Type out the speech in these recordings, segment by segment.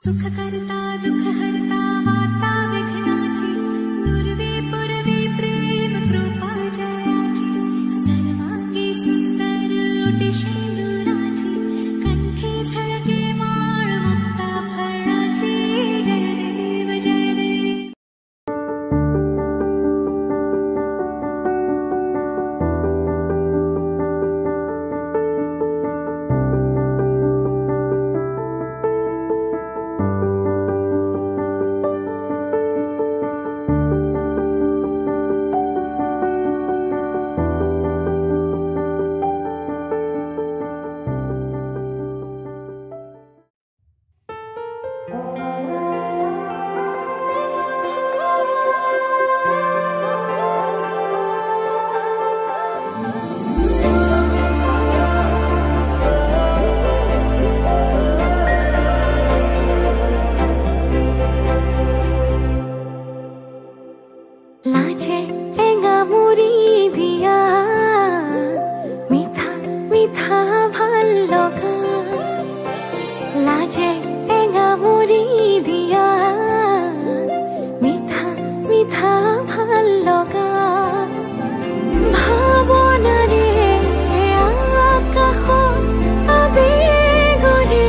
सुख करता दुख हरता वार्ता विघ्नाची नुरवी पुरवी प्रेम कृपा जयाची सर्वांगी सुंदर उटी शेंदुराची कंठी झळके माळ मुक्ता फळाची जय देव जय देव। लाजे एंगा मुरी दिया मिठा मिठा ভাল লগা लाजे एंगा मुरी दिया मिठा मिठा ভাল লগা ভাৱনাৰে আকাশত আবেগৰে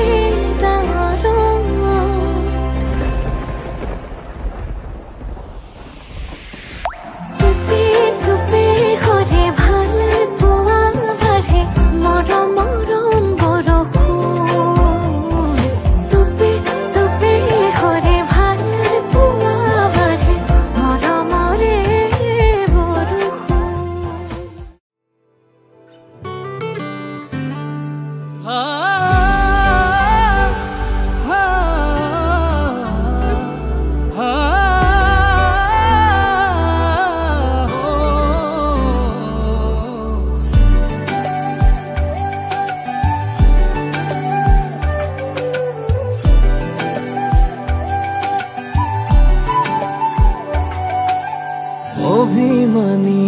অভিমানী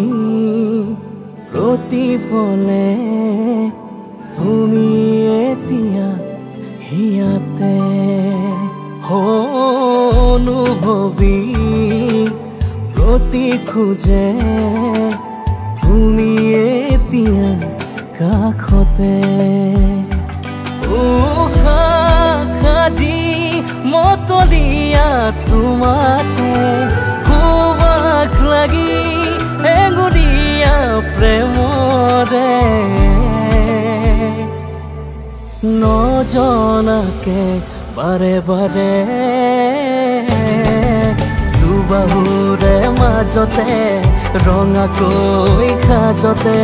প্ৰতিপলে তুমি এতিয়া হিয়াতে অনুভৱী প্ৰতি খোজে তুমি এতিয়া কাষতে সাজি মতলীয়া তোমাতে লাগি এঙুৰীয়া প্ৰেমৰে নজনাকে বাৰে বাৰে দুবাহুৰে মাজতে ৰঙাকৈ সাজতে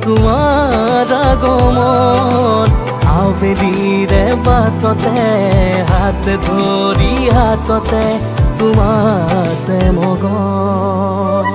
তোমাৰ আগমন আবেলিৰে বাটতে হাত ধৰি হাততে তোমাতে মগন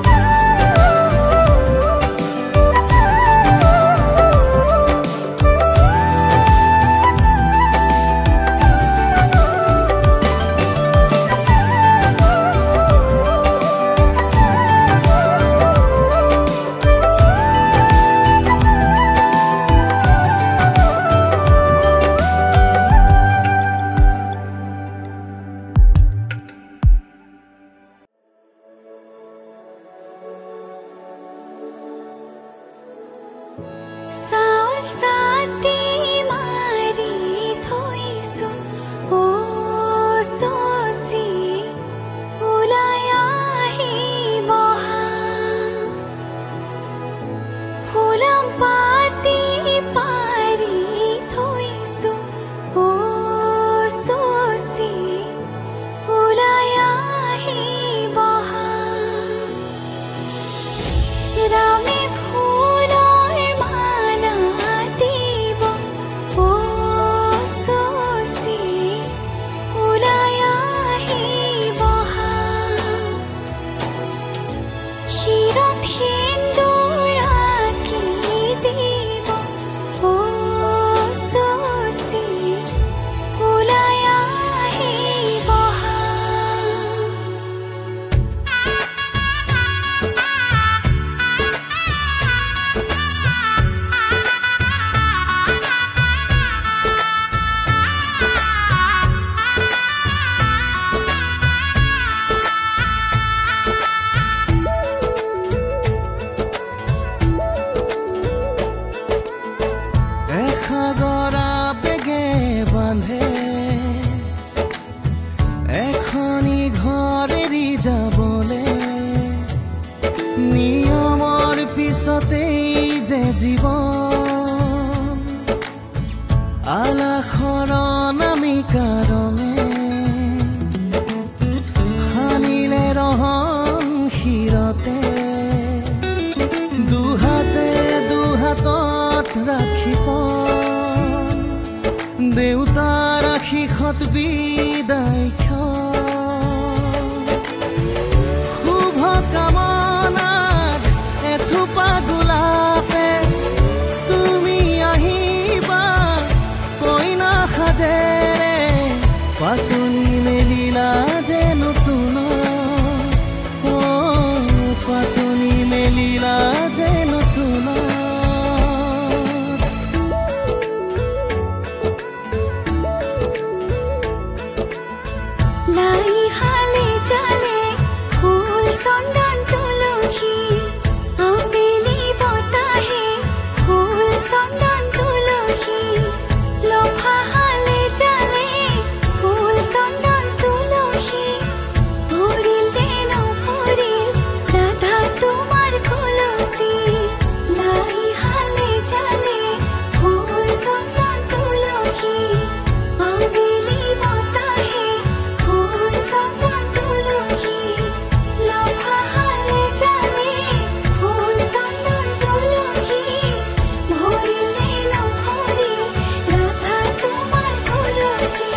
জীৱন আলাসৰ নামিকা ৰঙে সানিলে ৰহন শিৰতে দুহাতে দুহাতত ৰাখিব দেউতাৰ আশীষত বিদায় শুভ কামনাত এথোপা গোলাপে তুমি আহিবা কইনা সাজেৰে পাতনি মেলিলা যে নতুন পাতনি মেলিলা যে নতুন লাই হালে জালে ফুল চন্দন তুলসী আবেলি বতাহে ফুল চন্দন তুলসী লফা হালে জালে ফুল চন্দন তুলসী ভরিল দেন ভরিল রাধা তোমার কলসী লাই হালে জালে ফুল চন্দন তুলসী আবেলি বতাহে ফুল চন্দন তুলসী লফা হালে জালে ফুল চন্দন তুলসী ভরিল দেন ভরিল রাধা তোমার কলসী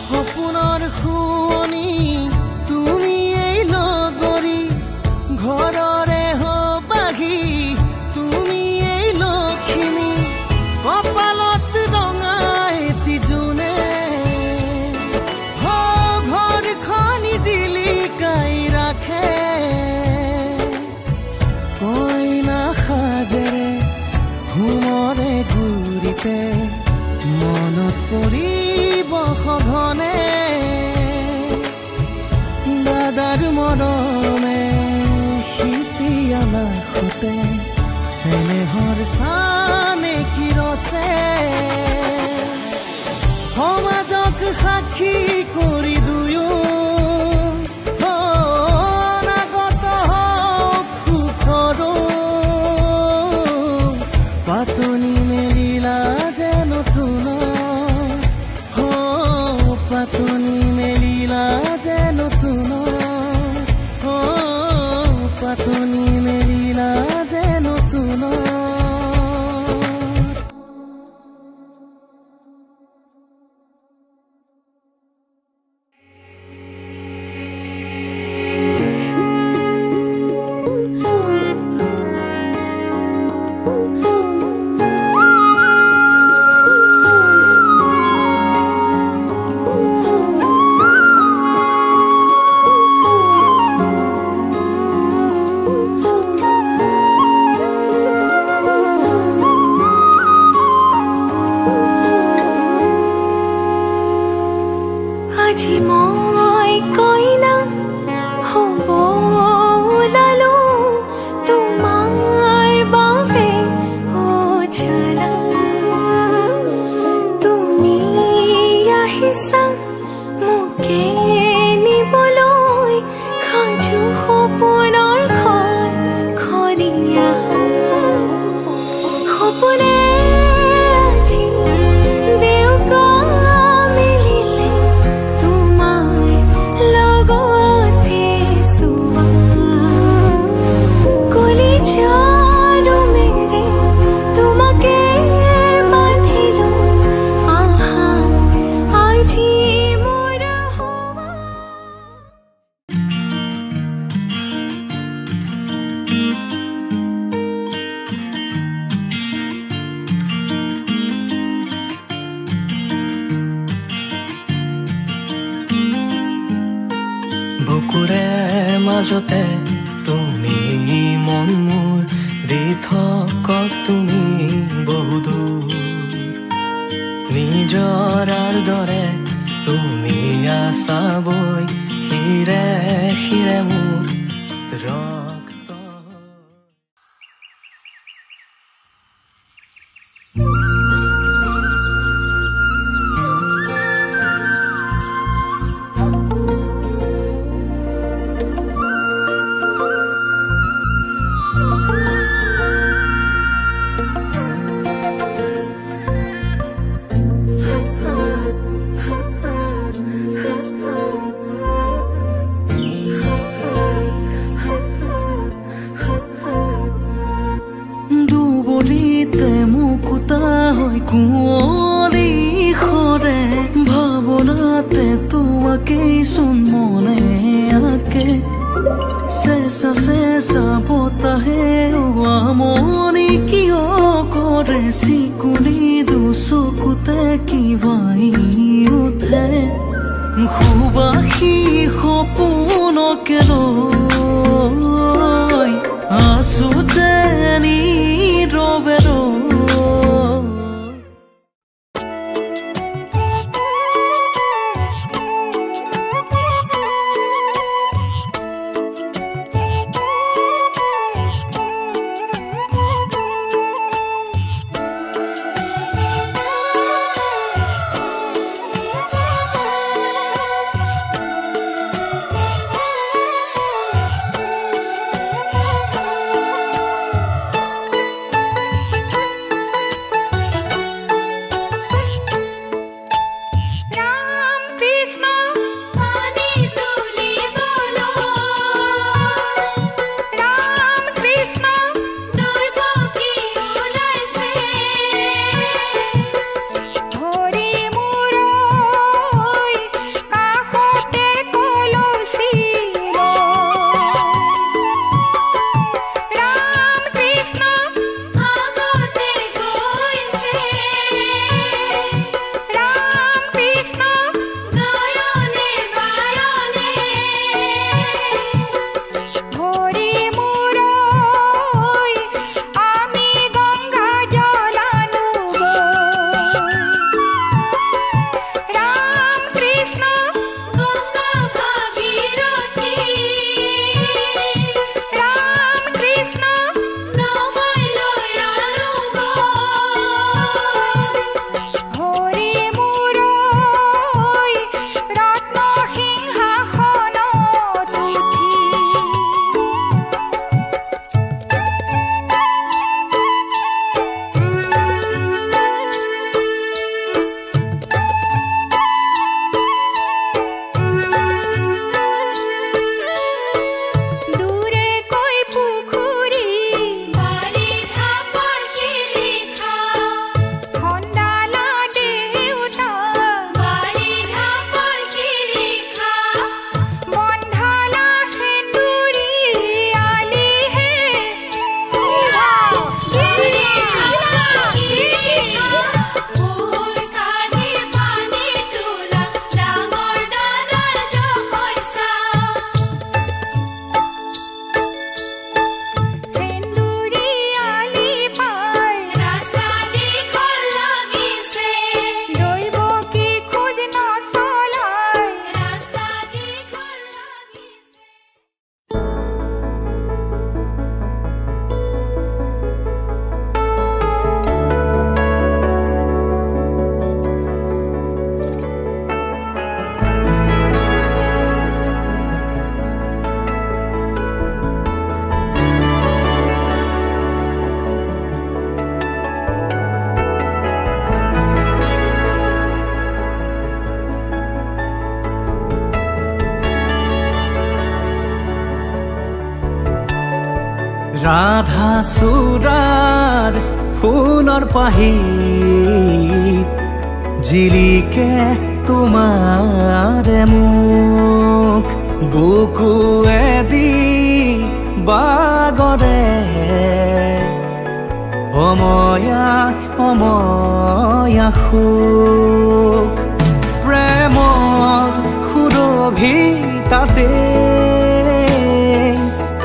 সপোনৰ শুৱনি তুমি এই লগৰী ঘৰৰে হবাহি তুমি এই লখিমী কপালত ৰঙা এটি জোনে ঘৰখনি জিলিকাই ৰাখে কইনা সাজেৰে ঘুমৰে ঘূৰিতে মনত পৰিব সঘনে দাদাৰ মৰমে সিঁচি আলাসতে চেনেহৰ চানে কিৰছে সমাজক সাক্ষী কৰি দুয়ো অনাগত হওক সুখৰো পাতনি মেলিলা যে নতুন পাতনি মেলিলা যে নতুন পাতনি মেলিলা যে নতুন আজি মই কইনা হ'ব ওলালো তোমাৰ বাবে অজানা তুমি আহিছা মোকে নিবলৈ সাজু সপোনৰ ঘৰ খনিয়া সপোনে আজি দেউকা মিলিলে তোমাৰ লগতে চুবা কলিজাৰো মেৰে তোমাকে বান্ধিলো আহা আজি মোৰ হবা বুকুৰে মাজতে তুমি মন মোৰ দি থকা তুমি বহুদূৰ জৰাৰ দৰে তুমি আছা বৈ শিৰে শিৰে মোৰ ৰক্ত কুঁৱলী সৰে ভাৱনাতে তোমাকেই চোন মনে আকে চেঁচা চেঁচা বতাহে আমনি কিয় কৰে চিকুনি দুচকুতে কিবাই উঠে সুবাসী সপোনকে লৈ আছো যেনি ৰবে ৰাধা চূড়াৰ ফুলৰ পাহিত জিলিকে তোমাৰে মুখ বুকুৱেদি বাগৰে অময়া অময়া সুখ প্ৰেমৰ সুৰভিতাতে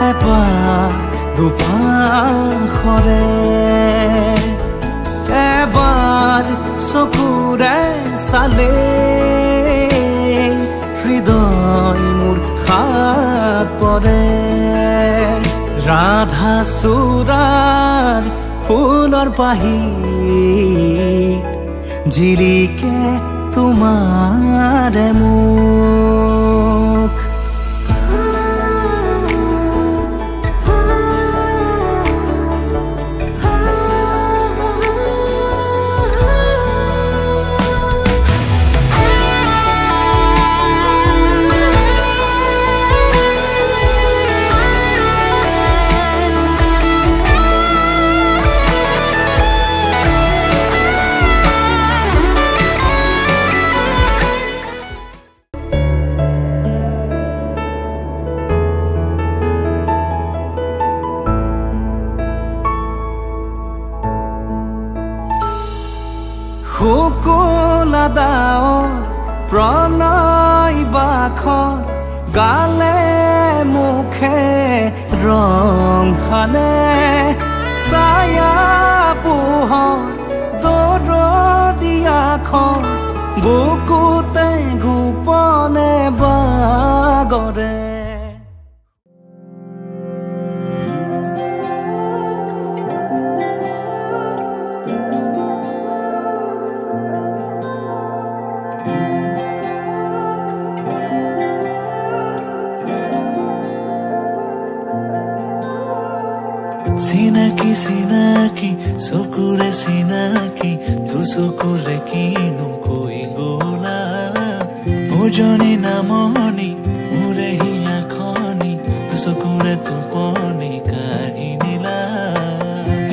এপাহ দুপাশৰে এবাৰ চকুৰে চালে হৃদয় মোৰ খাত পৰে ৰাধা চূড়াৰ ফুলৰ পাহিত জিলিকে তোমাৰে মুখ শুকুলা ডাৱৰ প্ৰণয় বাখৰ গালে মুখে ৰং খানে ছায়া পোহৰ দৰদিয়াখন বুকুতে গোপনে বাগৰে চিনাকি চিনাকি চকুৰে চিনাকি তোৰ চকুৰে কিনো কৈ গলা ওজনী নামনি মোৰে হিয়াখনি তোৰ চকুৰে টোপনি কাঢ়ি নিলা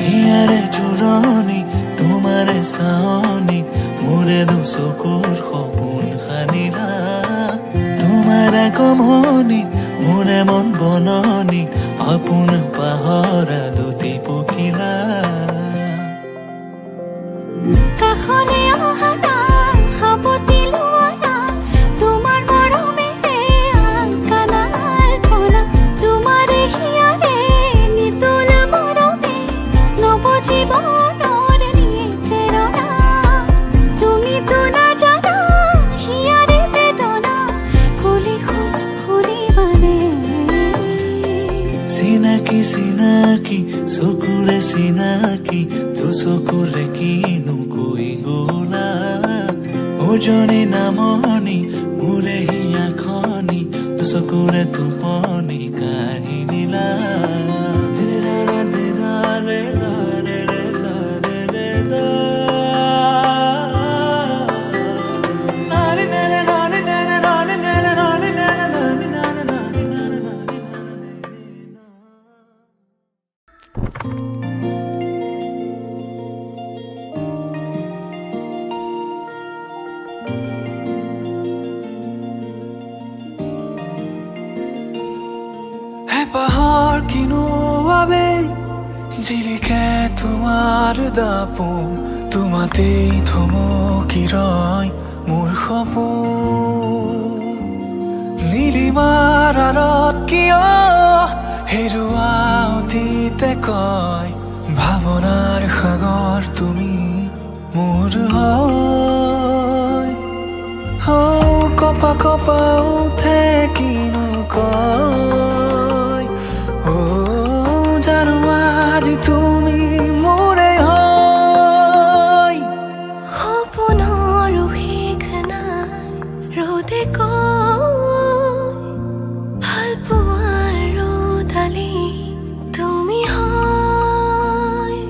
হিয়াৰে জোৰণি তোমাৰে চাৱনি মোৰে দুচকুৰ সপোন সানিলা তোমাৰ আগমনি মোৰে মন বননি আপোন পাহৰা দুটি পখিলা কাষলে অহা না সাবতি লোৱা না তোমাৰ মৰমেৰে কানাল পৰা তোমাৰ হিয়াৰে নিতল মৰমে নৱজীৱনৰ প্ৰেৰণা তুমিতো নাজানা হিয়াৰে বেদনা খুলি খুলিবানে চিনাকি চিনাকি চকুৰে চিনাকি তোৰ চকুৰে কিনো কৈ গলা ওজনী নামনি মোৰে হিয়াখনি তোৰ চকুৰে টোপনি কাঢ়ি নিলা পাহাড় কিনো আবে জিলিকে তোমাৰ দাপোন তোমাতেই থমকি ৰয় মোৰ সপোন নীলিমাৰ আঁৰত কিয় হেৰুৱা অতীতে কয় ভাৱনাৰ সাগৰ তুমি মোৰ হয় কপা কপা উঠে কিনো কয় জানো আজি তুমি মোৰে হয় সপোনৰ শেষ নাই ৰ'দে কয় ভাল পোৱাৰ ৰ'দালি তুমি হয়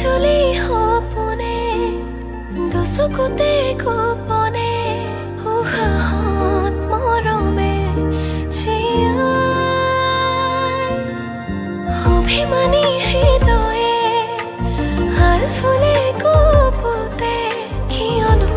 চলি সপোনে দশকতে গোপনে উশাহত মৰমে চিয়াই অভিমানী হৃদয়ে হাল ফুলে কপোতে কিয়নো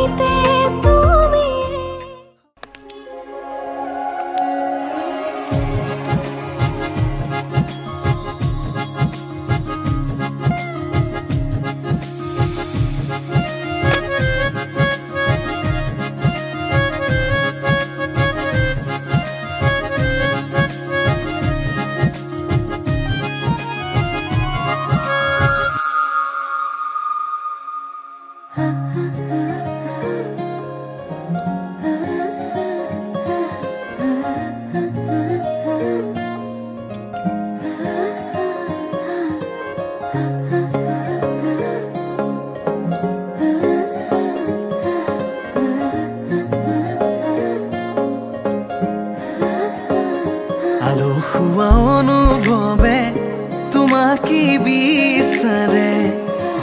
তুমিতে তুমি আলসুৱা অনুভৱে তোমাকে বিচাৰে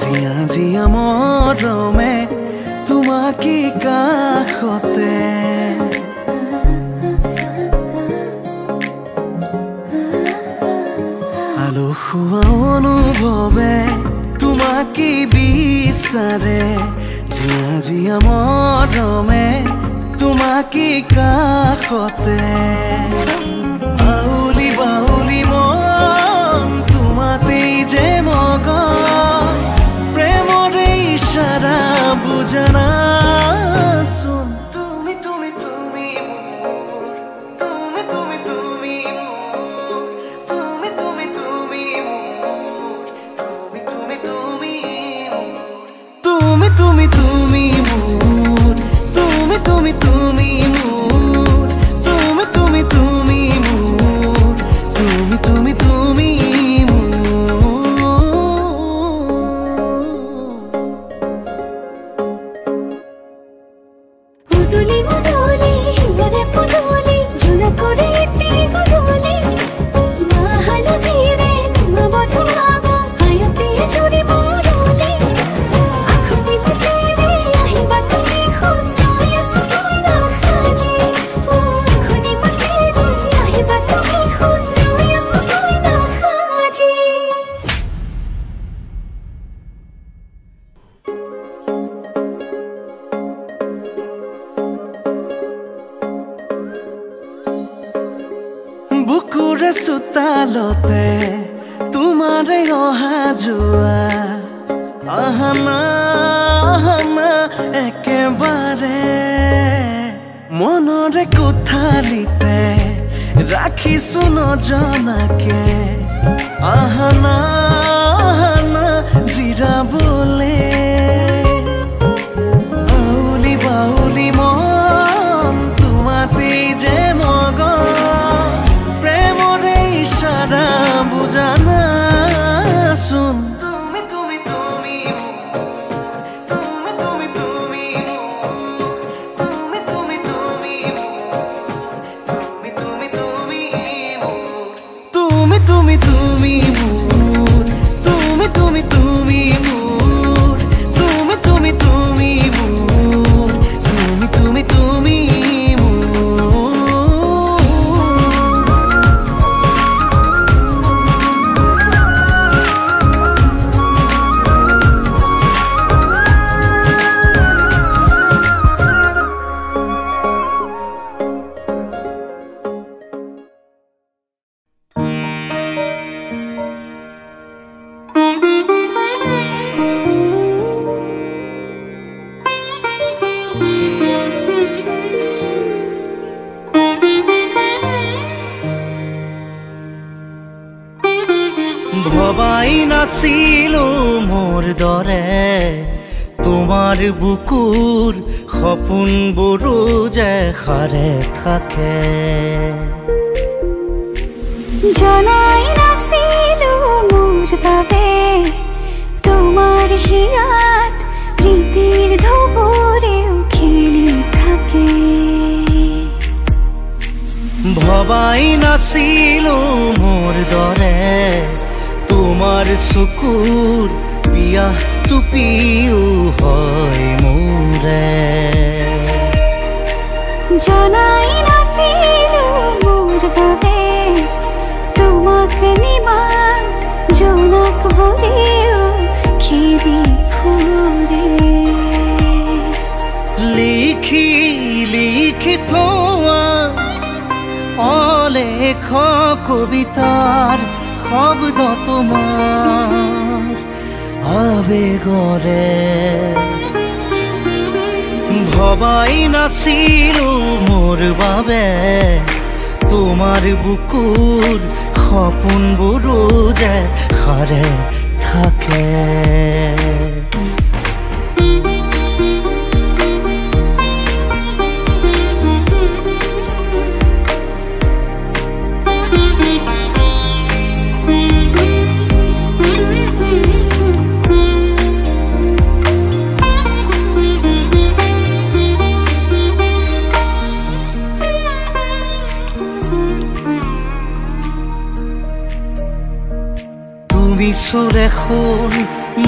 জিয়া জিয়া মৰমে তোমাকে কাষতে আলসুৱা অনুভৱে তোমাকে বিচাৰে জিয়া জিয়া মৰমে তোমাকে কাষতে আউলি বাউলি মন তোমাতেই যে মগন প্ৰেমৰে ইশাৰা বুজনা শুন তুমি তুমি তুমি মোৰ তুমি তুমি তুমি মোৰ তুমি তুমি তুমি মোৰ তুমি তুমি তুমি মোৰ তুমি তুমি তুমি মোৰ তুমি তুমি তুমি মোৰ তুমি তুমি তুমি মোৰ তুমি তুমি তুমি মুদুলি মুদুলি হিয়ারে পুদুলি ঝুনা করে তে গুদুলি মাহালো ধীরে তোমা বধুরাব হায়তে জুড়ি মরুলি আখুনি মুতেরে আহিবা তুমি খুন নয়স তুই না খাজি আখুনি মুতেরে আহিবা তুমি খুন নয়স তুই না খাজি বুকুৰে চোতালতে তোমাৰে অহা যোৱা আহানা আহানা একেবাৰে মনৰে কোঠালিতে ৰাখিছো নজনাকে আহানা আহানা জিৰাবলে আউলি বাউলি মন তোমাতেই যে মগন প্ৰেমৰে ইশাৰা বুজানা শুন তুমি তুমি তুমি তুমি তুমি তুমি তুমি তুমি তুমি তুমি তুমি তুমি তুমি তুমি তুমি মোৰ তুমি তুমি তুমি মোৰ তুমি তুমি তুমি মোৰ তুমি তুমি তুমি ভবাই নাছিলো মোৰ দৰে তোমাৰ বুকুৰ সপোনবোৰো যে সাৰে থাকে জনাই নাছিলো মোৰ বাবে তোমাৰ হিয়াত প্ৰীতিৰ ধুবুৰেও খেলি থাকে ভবাই নাছিলো মোৰ দৰে তোমাৰ চকুৰ পিয়াহটো পিও হয় মোৰে জনাই নাছিলো মোৰ বাবে তোমাক নিমাত জোনাক ভৰিও খেদি ফুৰে লিখি লিখি থোৱা অলেখ কবিতাৰ শব্দ তোমাৰ আবেগৰে ভবাই নাছিলো মোৰ বাবে তোমাৰ বুকুৰ সপোনবোৰো যে সাৰে থাকে সুৰে শুন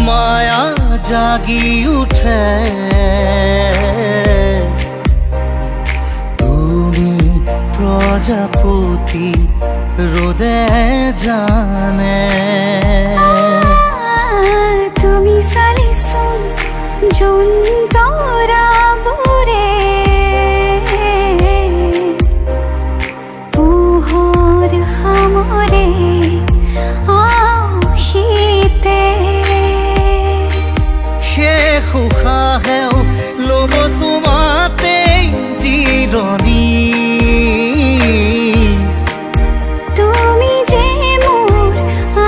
মায়া জাগি উঠে তুমি প্ৰজাপতি ৰোদে জানে তুমি চালি শুন জোন তৰা বোৰে পোহৰ সামৰে উশাহেও ল'ব তোমাতেই জিৰণি তুমি যে মোৰ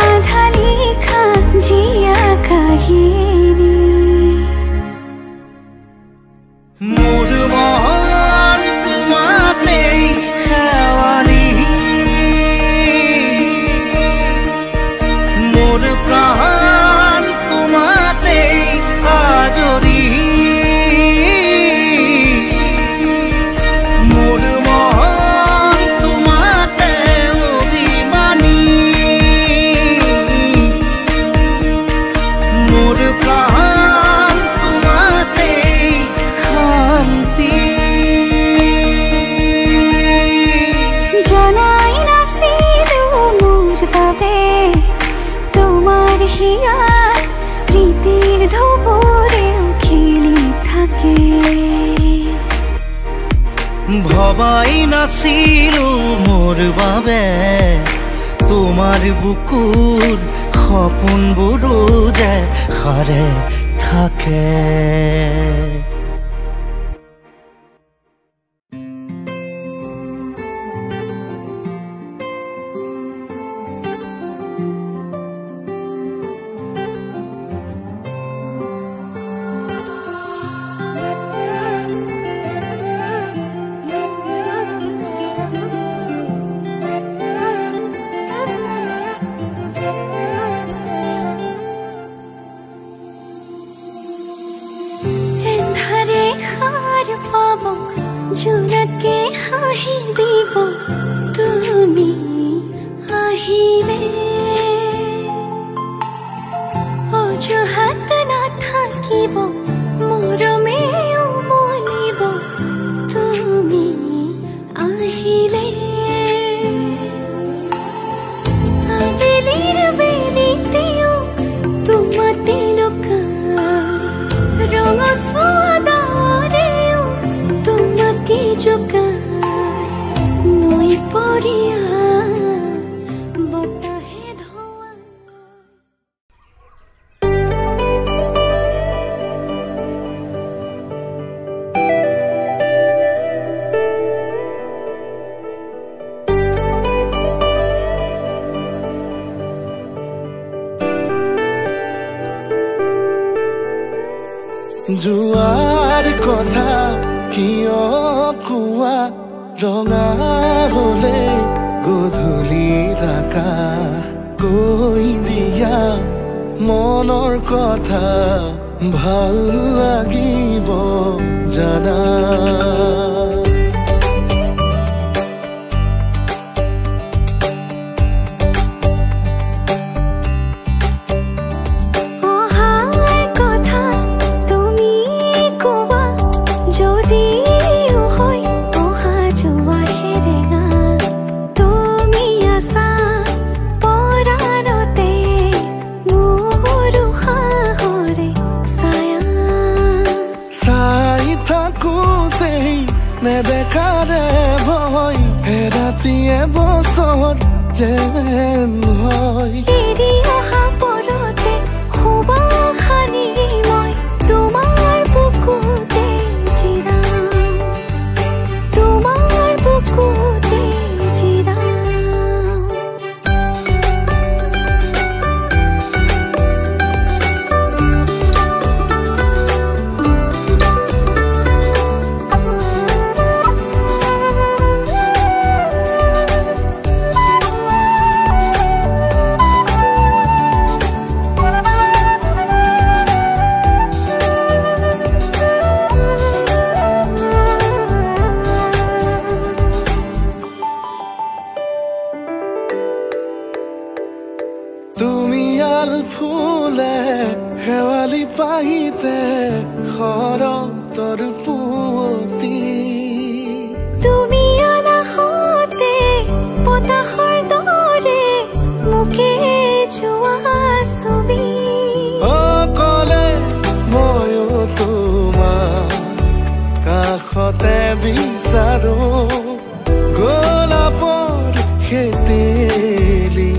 আধা লিখা জীয়া কাহিনী মোৰ মন তোমাতেই শেৱালি মোৰ প্ৰাণ তোমাতেই আজৰি মোৰ মন তোমাতে অভিমানী মোৰ প্ৰাণ তোমাতে শান্তি জনাই নাছিলো মোৰ বাবে তোমাৰ হিয়াত প্ৰীতিৰ ধুবুৰেও খেলি থাকে ভবাই নাছিলো মোৰ বাবে তোমাৰ বুকুৰ সপোনবোৰো যে সাৰে থাকে জোনাকে হাঁহি দিব তুমি আহিলে অজুহাত নাথাকিব মৰমেও মলিব তুমি আহিলে আবেলিৰ বেলিতেও তোমাতে লুকাই ৰঙচুৱা তোমাকে জোগাই নৈ পৰিয়া বতাহে ধোৱা যোৱাৰ কথা কিয় কোৱা ৰঙা হলে গধূলিৰ আকাশ কৈ দিয়া মনৰ কথা ভাল লাগিব জানা ছায়া নেদেখাৰে ভয় হেৰাতিয়ে বছৰ যেন হয় এৰি অহা পৰতে শুবা খানি মই তোমাৰ বুকুতে জিৰাম তোমাৰ বুকুতে জিৰাম ফুলে শেৱালি পাহিতে শৰতৰ পুৱতি তুমি অনাহতে বতাহৰ দৰে মুখে যোৱা ছবি অকলে ময়ো তোমাৰ কাষতে বিচাৰো গোলাপৰ খেতেলি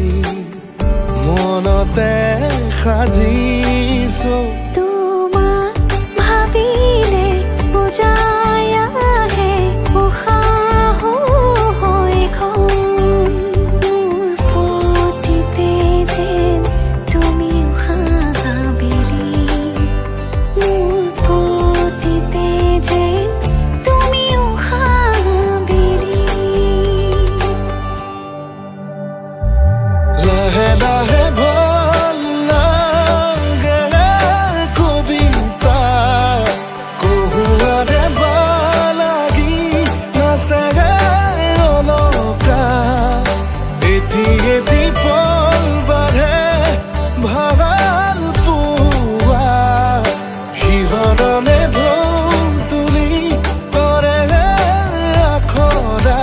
মনতে সাজিছো তোমাক ভাবিলে বুজাই আহে উশাহ হৈ খন মোৰ প্ৰতিতে যেন তুমি উশাহ বিলি মোৰ প্ৰতিতে যেন তুমি উশাহ বিলি লাহে লাহে ভল লাগে কবিতা কহুৱাৰে বালাগি নাচে অলকা এটি এটি পল বাঢ়ে ভাল পোৱা শিহৰণে ঢৌ তুলি কৰে আখৰা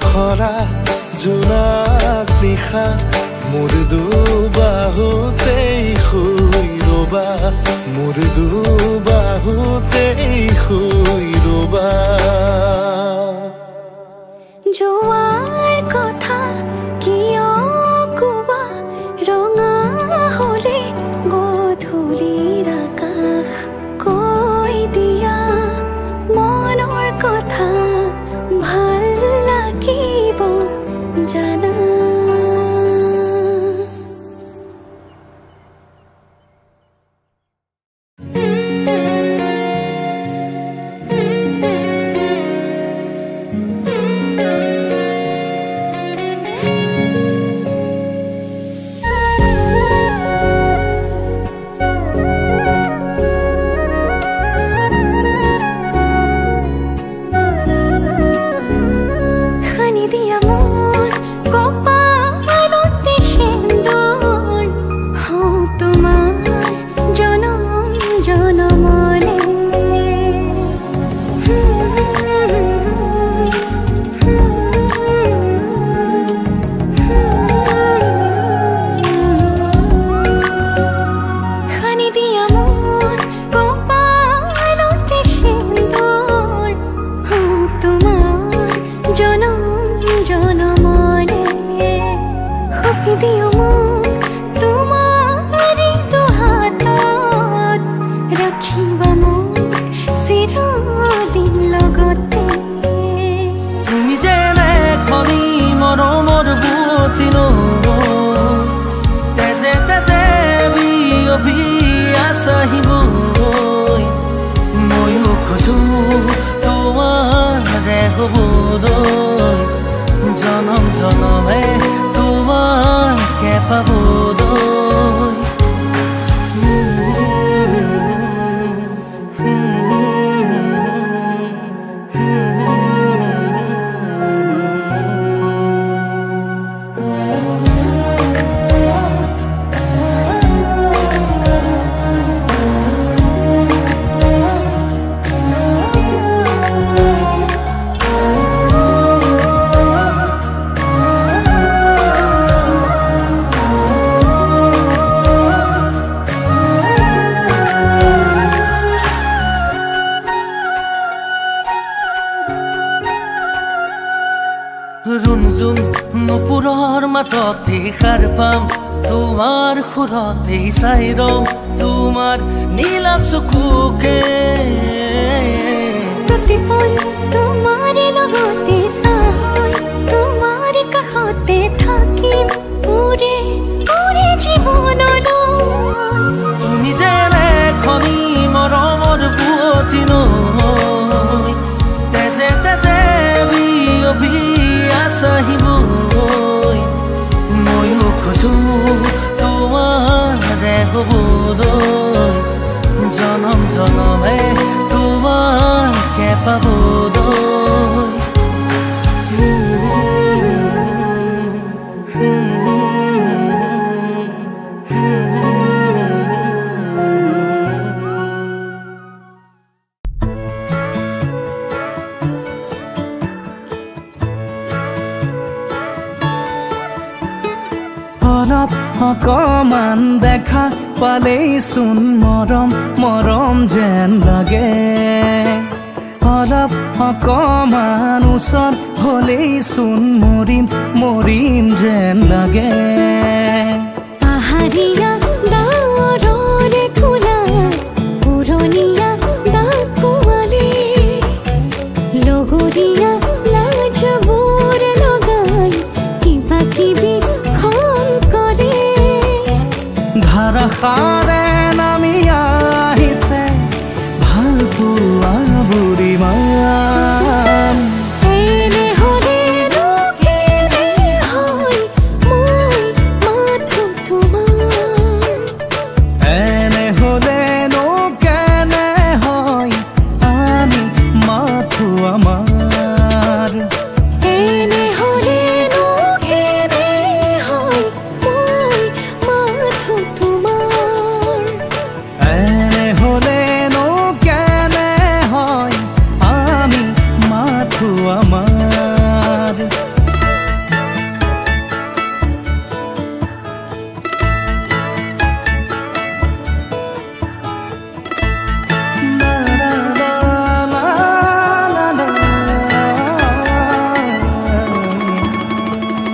খৰা জোনাক নিশা মোৰ দুবাহুতেই শুই ৰবা মোৰ দুবাহুতেই শুই ৰবা যোৱাৰ কথা কিয় কোৱা ৰঙা হলে গধূলিৰ আকাশ কৈ দিয়া মনৰ কথা ভাল লাগিব জানা জনম জনমে তোমাকে পাবলৈ কাষতে সাৰ পাম তোমাৰ সুৰতে চাই ৰম তোমাৰ নীলাভ চকুকে প্ৰতিপল তোমাৰ লগতে চাই তোমাৰ কাষতে থাকিম ওৰে ওৰে জীৱনলৈ তুমি যেনে খনি মৰমৰ বুৱতী নৈ তেজে তেজে বিয়পি আছাহিবৈ ময়ো খোজো তোমাৰে হ'বলৈ জনম জনমে তোমাকে পাবলৈ অলপ অকমান দেখা পালেইচোন মৰম মৰম যেন লাগে অলপ অকমান ওচৰ হলেইচোন মৰিম মৰিম যেন লাগে পাহাৰীয়া ডাৱৰৰে খোলা পুৰণীয়া ডাকুৱালে লগৰীয়া লাজবোৰ লগাই কিবা কিবি ধাৰাসাৰে নামি আহিছে ভাল পোৱা বুঢ়ীমান এনে হ'লেনো কেনে হয় মই মাথো তোমাৰ এনে হ'লেনো কেনে হয় আমি মাথো আমাৰ এনে হ'লেনো কেনে হয় মই মাথো তোমাৰ এনে হ'লেনো কেনে হয় আমি মাথো আমাৰ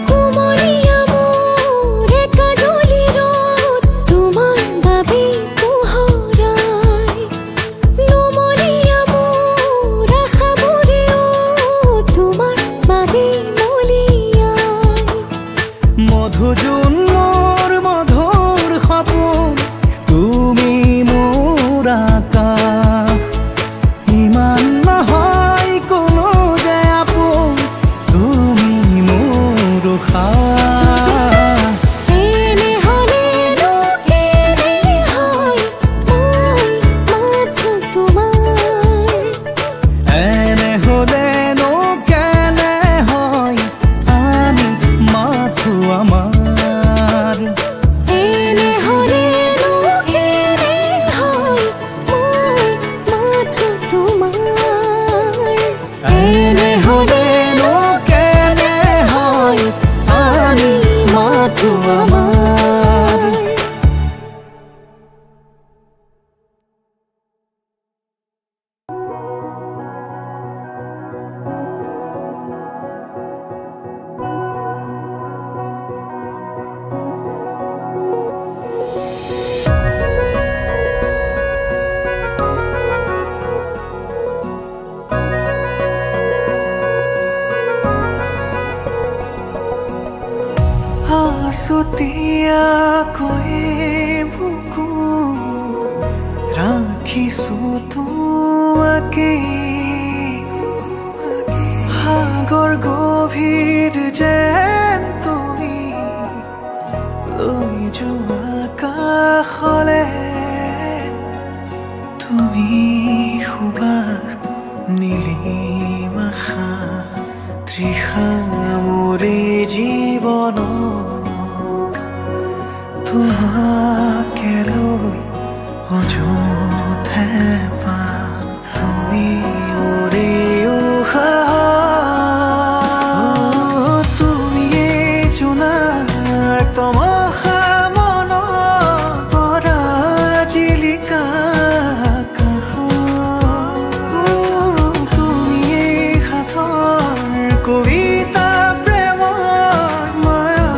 কুমলীয়া মোৰ কাজলি ৰদ তোমাৰ বাবে পোহৰাই নমলীয়া মোৰ আশাবোৰেও তোমাৰ বাবে মলিয়াই মধুজোন মোৰ মধুৰ সপোন তুমি মোৰ আকাশ ইমান নহয় কোনো যে আপোন তুমি মোৰ উশাহ এনে হ'লেনো কেনে হয় মই মাথো তোমাৰ এনে হ'লেনো কেনে হয় আমি মাথো আমাৰ এনে হ'লেনো কেনে হয় মই মাথো তোমাৰ এনে হ'লেনো কেনে হয় আমি মাথো আমাৰ আছুতীয়াকৈ বুকু ৰাখিছো তোমাকে সাগৰ গভীৰ যেন তুমি লৈ যোৱা কাষলে তুমি সুবাস নীলিমাখা তৃষা মোৰে জীৱন তোমাকে লৈ অযুত হেঁপা তুমি মোৰে উশাহ তুমিয়ে জোনাক তমসা মনৰ পৰা জিলিকা আকাশ তুমিয়ে সাথৰ কবিতা প্ৰেমৰ মায়া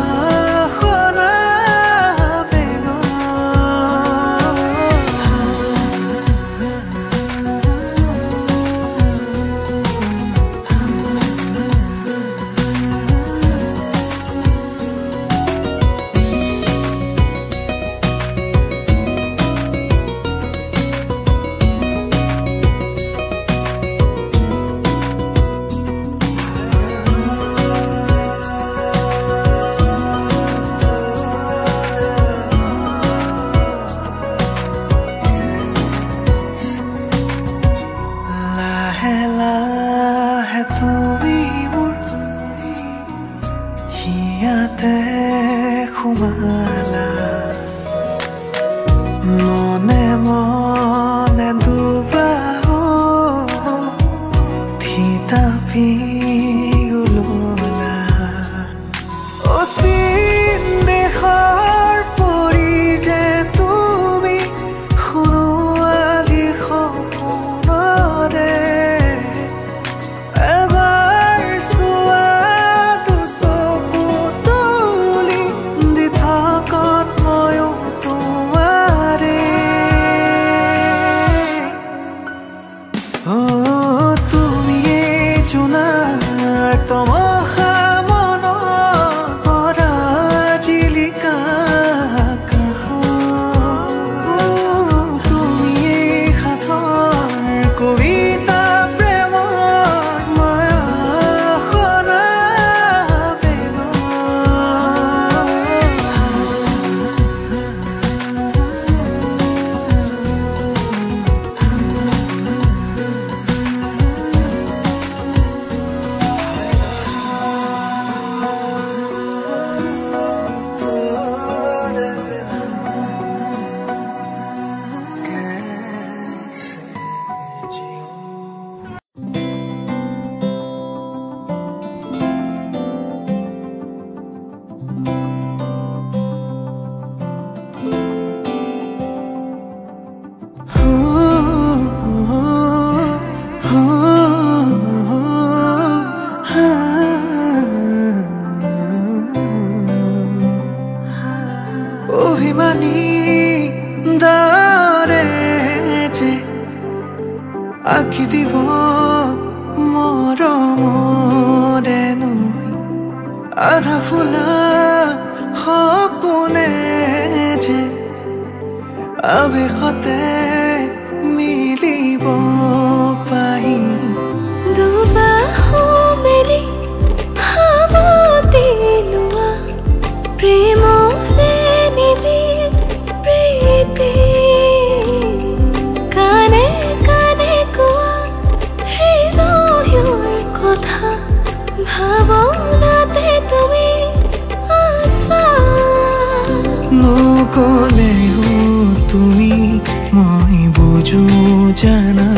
আঁকি দিব মৰমৰে নৈ আধা ফুলা সপোনে যে আৱেশতে মিলিব পাহি দুবাহু মেলি সাৱতি লোৱা প্ৰেমৰে নিবিড় প্ৰীতি কানে কানে কোৱা হৃদয়ৰ কথা ভাৱনাতে তুমি আছা নকলেও তুমি মই বুজো জানা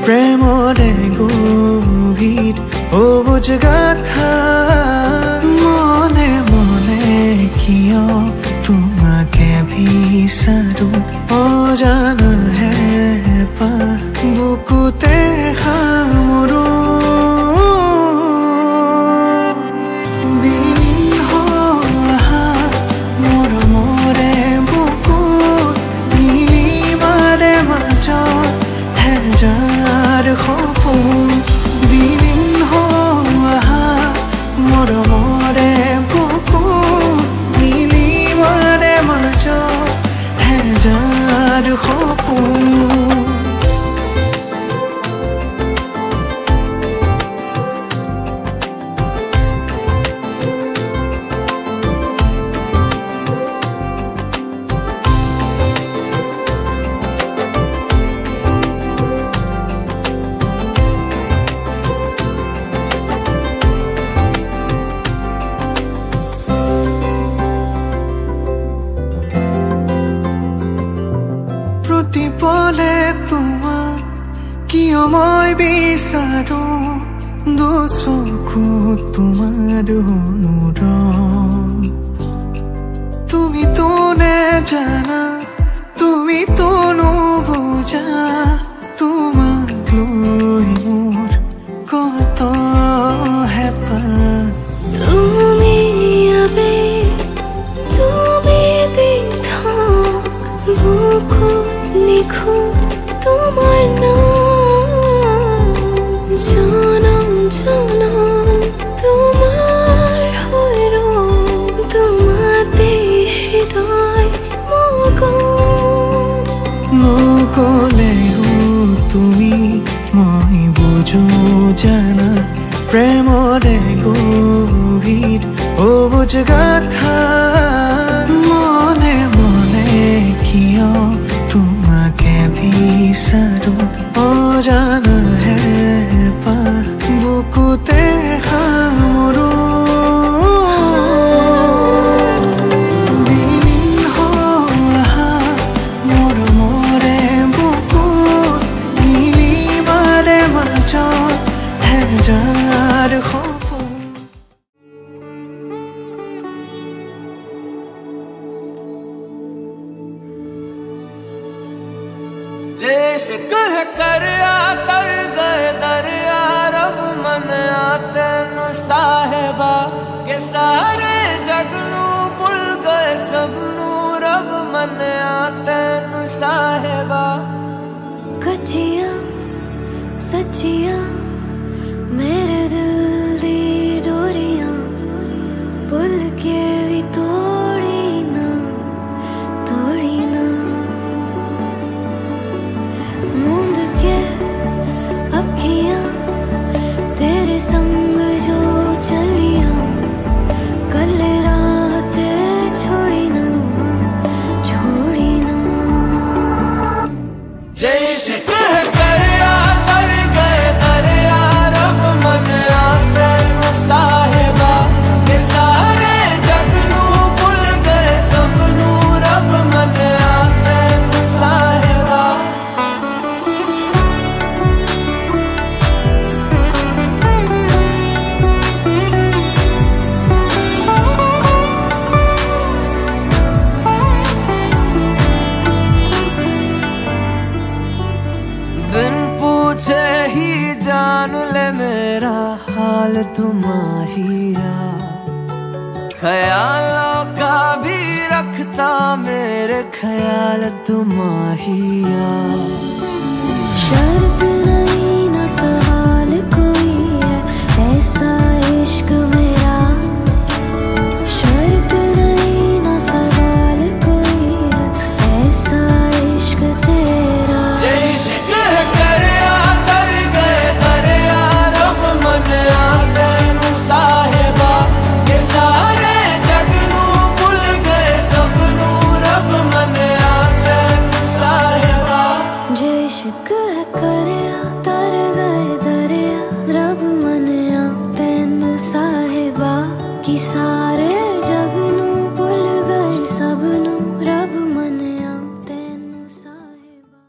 প্ৰেমৰে গভীৰ অবুজ গাথা মনে মনে কিয় তোমাকে বিচাৰো অজানা হেঁপাহ বুকুতে সামৰো বিলীন হোৱা মৰমৰে বুকুত নীলিমাৰে মাজত হেজাৰ সপোন বিলীন হোৱা মৰমৰে বুকুত নীলিমাৰে মাজত হেজাৰ সপোন প্ৰতিপলে তোমাক কিয় মই বিচাৰো দুচকুত তোমাৰ অনুৰণ তুমিতো নেজানা তুমিতো নুবুজা তোমাক লৈ মোৰ কত হেঁপাহ তুমি আবেগ তুমি দিঠক বুকুত লিখোঁ তোমাৰ নাম জনম জনম তোমাৰ হৈ ৰম তোমাতে হৃদয় মগন নকলেও তুমি মই বুজো জানা প্ৰেমৰে গভীৰ অবুজ গাথা মনে মনে কিয় তোমাকে বিচাৰো অজানা হেঁপাহ বুকুতে সামৰো বিলীন হোৱা মৰমৰে বুকুত নীলিমাৰে মাজত হেজাৰ সপোন इश्क है करया तर गए दरिया रब मन तेन साहेबा के सारे जग नू भुल गए सबनू रब मन तेन साहेबा कच्चियां सच्चियां मेरे दिल दी डोरियां भुल के भी तोड़ी ना मूंद के अखियां तेरे संग जो चलियां कल राहते छोड़ी ना जैसे करया तर गए दरिया रब मन तेन साहेबा के सारे जग नू भुल गए सबनू रब मन तेन साहेबा बिन पूछे ही जान ले मेरा हाल तुम्हारिया ख्यालों का भी रखता मेरे ख्याल तुम्हारिया शर्त नहीं शक है करया तर गए दरिया रब मनिया तेनू साहिबा कि सारे जग नू भुल गए सबनू रब मनिया तेनू साहिबा।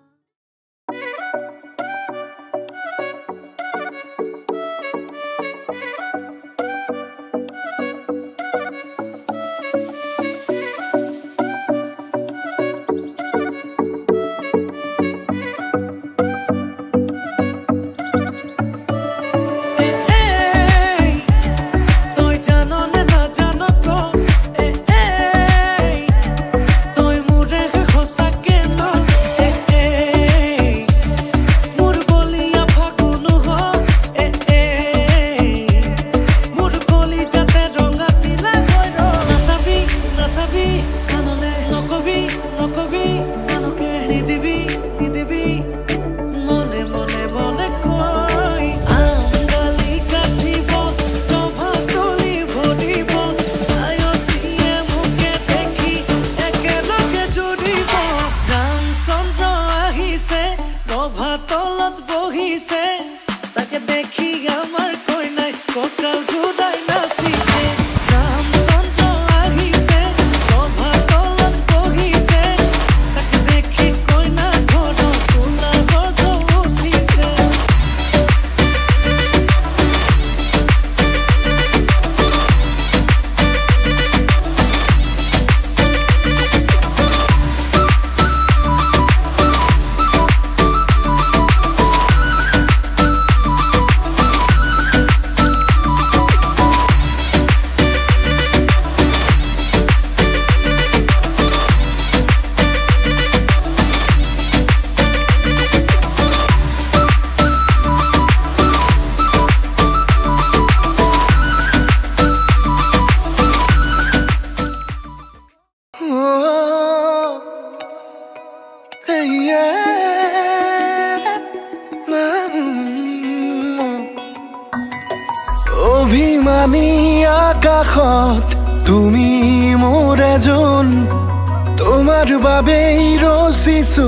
অভিমানী আকাশত তুমি মোৰ এজন তোমাৰ বাবেই ৰচিছো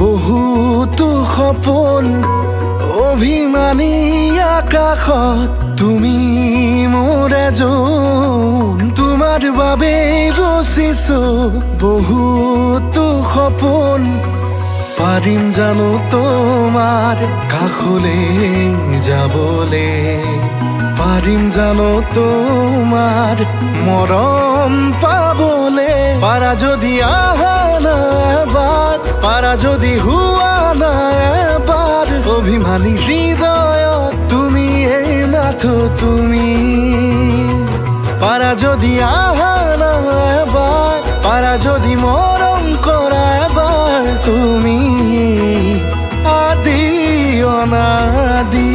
বহুতো সপোন অভিমানী আকাশত তুমি মোৰ এজন তোমাৰ বাবেই ৰচিছো বহুতো সপোন পাৰিম জানো তোমাৰ কাষলৈ যাবলে পাৰিম জানো তোমাৰ মৰম পাবলে পাৰা যদি আহা না এবাৰ পাৰা যদি হুৱা না এবাৰ অভিমানী হৃদয়ত তুমি এই মাথো তুমি পাৰা যদি আহা না এবাৰ পাৰা যদি মৰম কৰা এবাৰ তুমি আদি অনাদি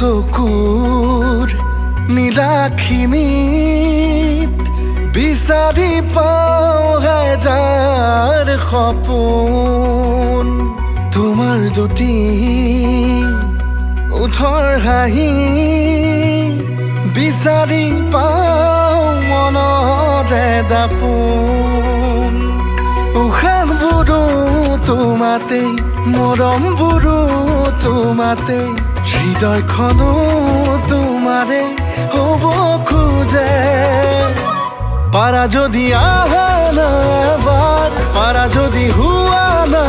চকুৰ নীলাখিনিত বিচাৰি পাওঁ হাজাৰ সপোন তোমাৰ দুটি ওঠৰ হাঁহি বিচাৰি পাওঁ মনতে দাপোন উশাহবোৰো তোমাতেই মৰমবোৰো তোমাতেই হৃদয়খনো তোমাৰে হ'ব খোজে পাৰা যদি আহা না এবাৰ পাৰা যদি হুৱা না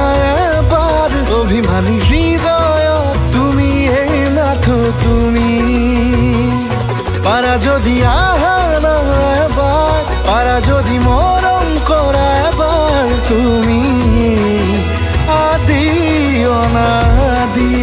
এবাৰ অভিমানী হৃদয়ত তুমি এই মাথো তুমি পাৰা যদি আহা না এবাৰ পাৰা যদি মৰম কৰা এবাৰ তুমি আদি অনাদি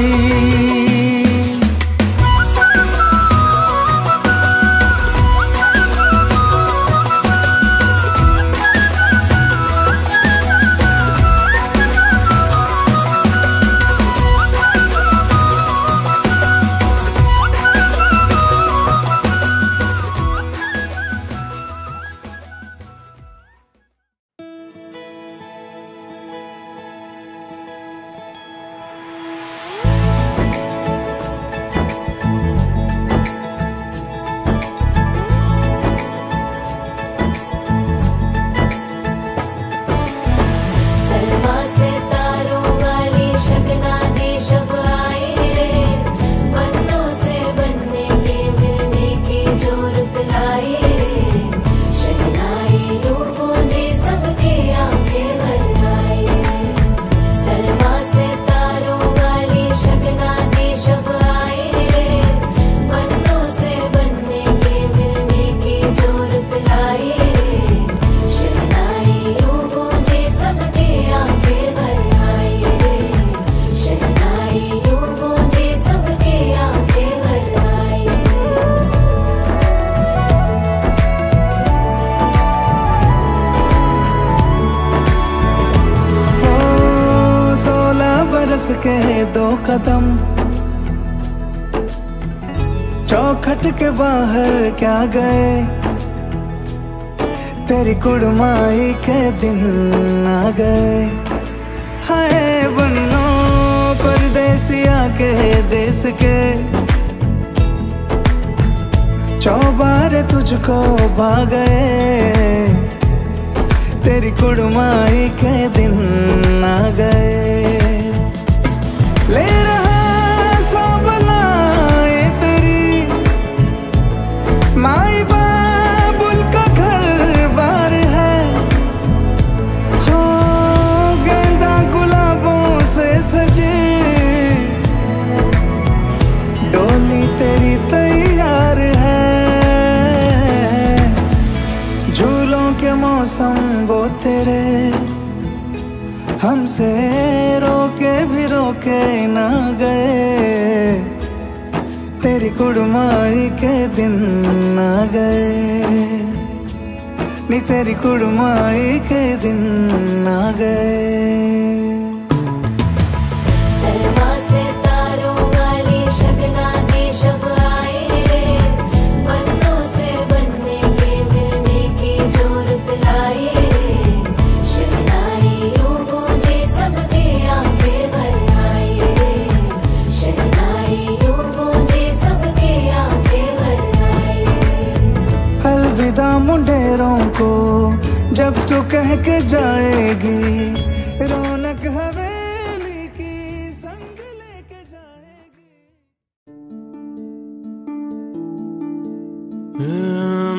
कदम, चौखट के बाहर क्या गए, तेरी कुड़माई के दिन आ गए। हाय बन्नो परदेसिया के देश के, चौबारे तुझको भा गए, तेरी कुड़माई के दिन आ गए। ले रहा सब लाए तेरी माई बाबुल का घर बार है, हो गेंदा गुलाबों से सजे, डोली तेरी तैयार है। झूलों के मौसम वो तेरे, हमसे रोके भी रोके ना गए, तेरी कुड़माई के दिन आ गए, नी तेरी कुड़माई के दिन आ गए। मुंडेरों को जब तू कह के जाएगी, रौनक हवेली की संग लेके जाएगी।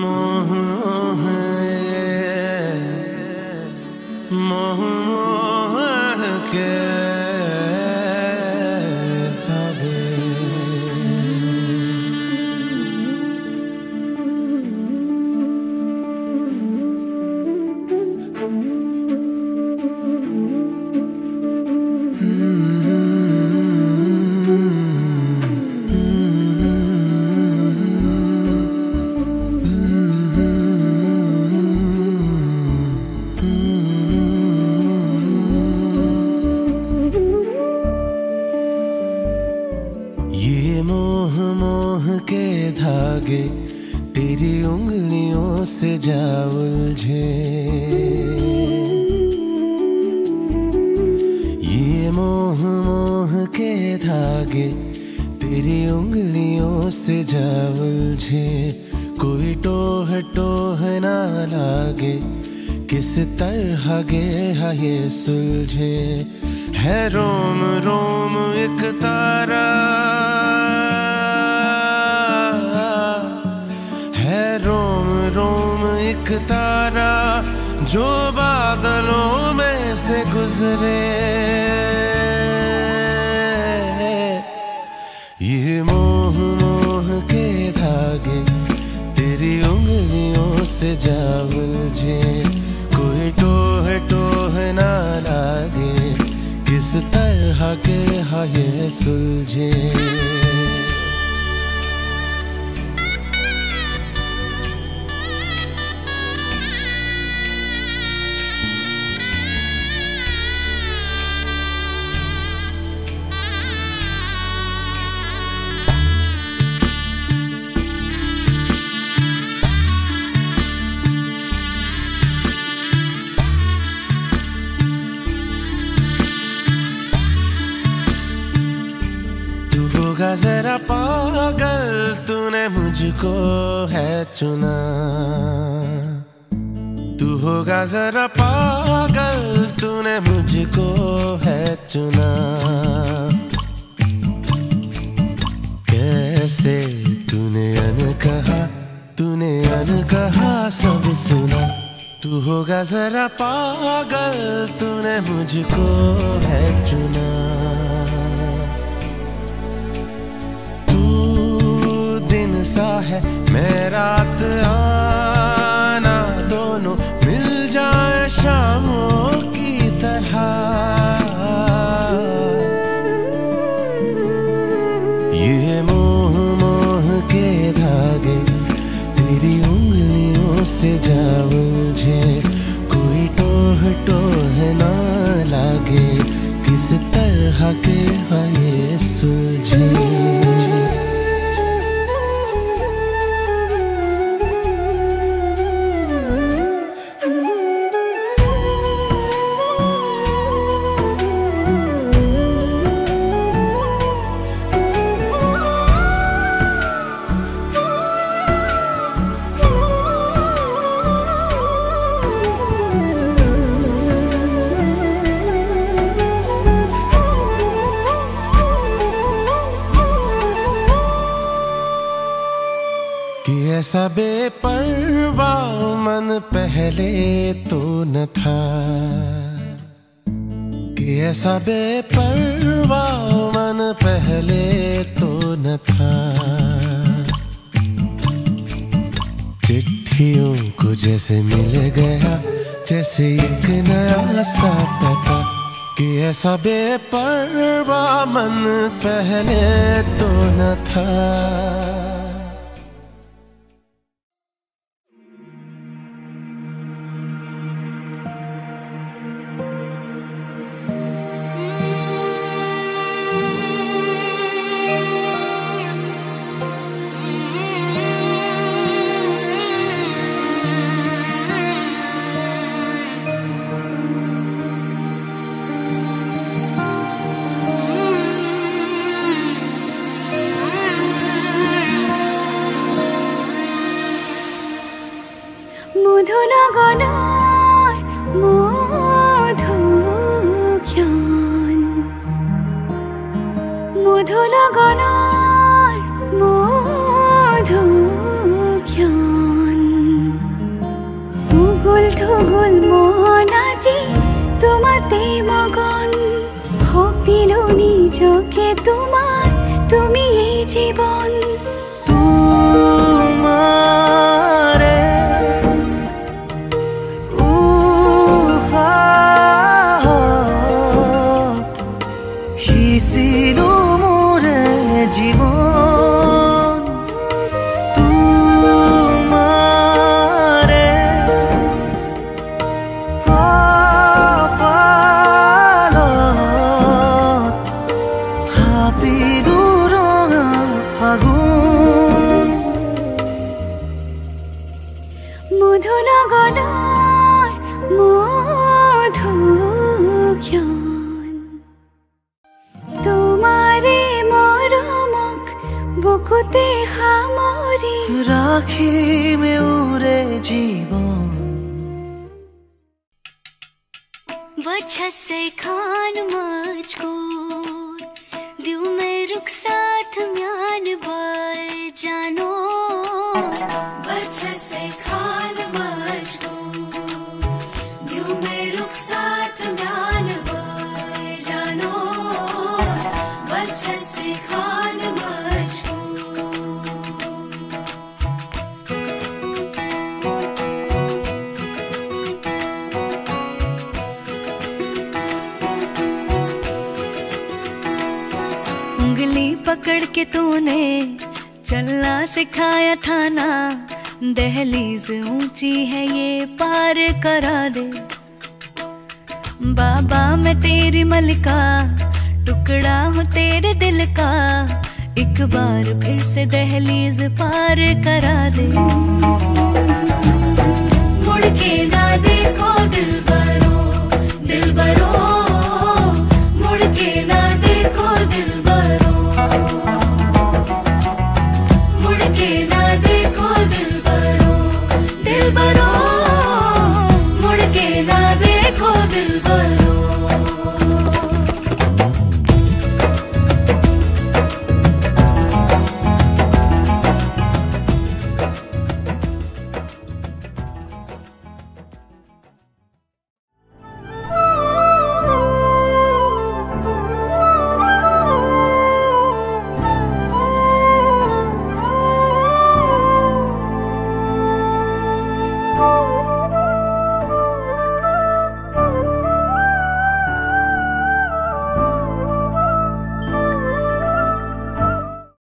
मोह मोह मोह के धागे तेरी उंगलियों से जा उलझे, ये मोह मोह के धागे तेरी उंगलियों से जा उलझे। कोई टोह टोह ना लागे, किस तरह गे ये सुलझे। है रोम रोम एक तारा, रोम एक तारा जो बादलों में से गुजरे। ये मोह मोह के धागे तेरी उंगलियों से जा उलझे। कोई टोह टोह ना लागे, किस तरह के ये सुलझे। जरा पागल तूने मुझको है चुना, तू होगा जरा पागल तूने मुझको है चुना। कैसे तूने अनकहा सब सुना। तू होगा जरा पागल तूने मुझको है चुना। सा है मैं रात आना, दोनों मिल जाए शामों की तरह। ये मोह मोह के धागे तेरी उंगलियों से जा उलझे। कोई टोह टोह ना लागे, किस तरह के है ये सुलझे। ऐसा बेपरवाह मन पहले तो न था, कि ऐसा बेपरवाह मन पहले तो न था। चिट्ठियों को जैसे मिल गया जैसे एक नया सा पता, कि ऐसा बेपरवाह मन पहले तो न था। মধুনগনার মধুখ্যান, মধুনগনার মধুখ্যান। উগুল থুগুল মন আজি তোমাতে মগন, ভাবিলো নিজকে তোমার, তুমি এই জীবন। জীবন তোমারে কপালত হাপি দুরঙা ফাগুন। মধুনগনার মধুখ্যান, তোমারে মরমক বুকুতে খামরি রাখি মেউরে জীবন। वजह से खान मजकूर दिल में रुख साथ म्यान बर जानो। वजह से खान मजकूर दिल में रुख साथ म्यान बर जानो। वजह से खान उंगली पकड़ के तूने चलना सिखाया था ना, दहलीज ऊंची है ये पार करा दे। बाबा मैं तेरी मलिका, टुकड़ा हूँ तेरे दिल का, एक बार फिर से दहलीज पार करा दे। मुड़ के ना देखो